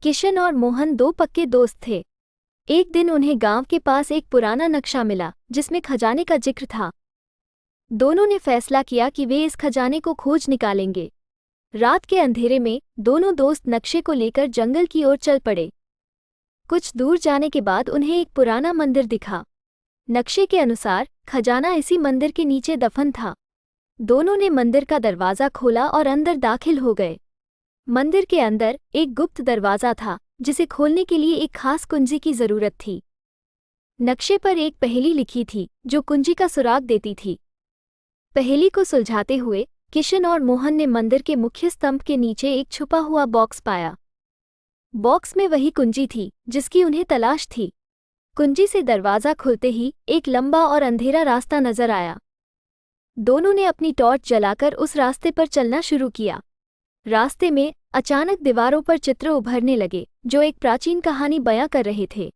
किशन और मोहन दो पक्के दोस्त थे। एक दिन उन्हें गांव के पास एक पुराना नक्शा मिला जिसमें खजाने का जिक्र था। दोनों ने फैसला किया कि वे इस खजाने को खोज निकालेंगे। रात के अंधेरे में दोनों दोस्त नक्शे को लेकर जंगल की ओर चल पड़े। कुछ दूर जाने के बाद उन्हें एक पुराना मंदिर दिखा। नक्शे के अनुसार खजाना इसी मंदिर के नीचे दफन था। दोनों ने मंदिर का दरवाज़ा खोला और अंदर दाखिल हो गए। मंदिर के अंदर एक गुप्त दरवाज़ा था जिसे खोलने के लिए एक खास कुंजी की ज़रूरत थी। नक्शे पर एक पहेली लिखी थी जो कुंजी का सुराग देती थी। पहेली को सुलझाते हुए किशन और मोहन ने मंदिर के मुख्य स्तंभ के नीचे एक छुपा हुआ बॉक्स पाया। बॉक्स में वही कुंजी थी जिसकी उन्हें तलाश थी। कुंजी से दरवाज़ा खुलते ही एक लंबा और अंधेरा रास्ता नजर आया। दोनों ने अपनी टॉर्च जलाकर उस रास्ते पर चलना शुरू किया। रास्ते में अचानक दीवारों पर चित्र उभरने लगे जो एक प्राचीन कहानी बयां कर रहे थे।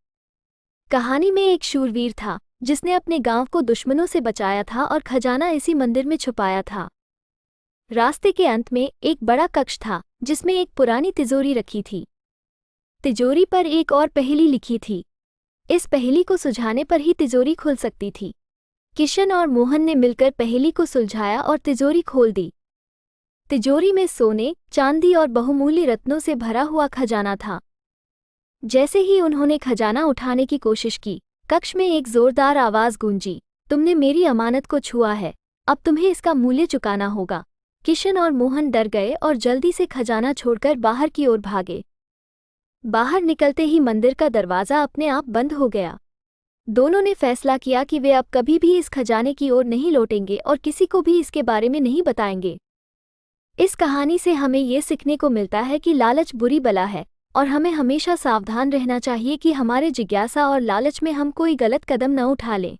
कहानी में एक शूरवीर था जिसने अपने गांव को दुश्मनों से बचाया था और खजाना इसी मंदिर में छुपाया था। रास्ते के अंत में एक बड़ा कक्ष था जिसमें एक पुरानी तिजोरी रखी थी। तिजोरी पर एक और पहेली लिखी थी। इस पहेली को सुलझाने पर ही तिजोरी खुल सकती थी। किशन और मोहन ने मिलकर पहेली को सुलझाया और तिजोरी खोल दी। तिजोरी में सोने, चांदी और बहुमूल्य रत्नों से भरा हुआ खजाना था। जैसे ही उन्होंने खजाना उठाने की कोशिश की, कक्ष में एक जोरदार आवाज गूंजी, तुमने मेरी अमानत को छुआ है, अब तुम्हें इसका मूल्य चुकाना होगा। किशन और मोहन डर गए और जल्दी से खजाना छोड़कर बाहर की ओर भागे। बाहर निकलते ही मंदिर का दरवाज़ा अपने आप बंद हो गया। दोनों ने फैसला किया कि वे अब कभी भी इस खजाने की ओर नहीं लौटेंगे और किसी को भी इसके बारे में नहीं बताएंगे। इस कहानी से हमें ये सीखने को मिलता है कि लालच बुरी बला है और हमें हमेशा सावधान रहना चाहिए कि हमारे जिज्ञासा और लालच में हम कोई गलत कदम न उठा लें।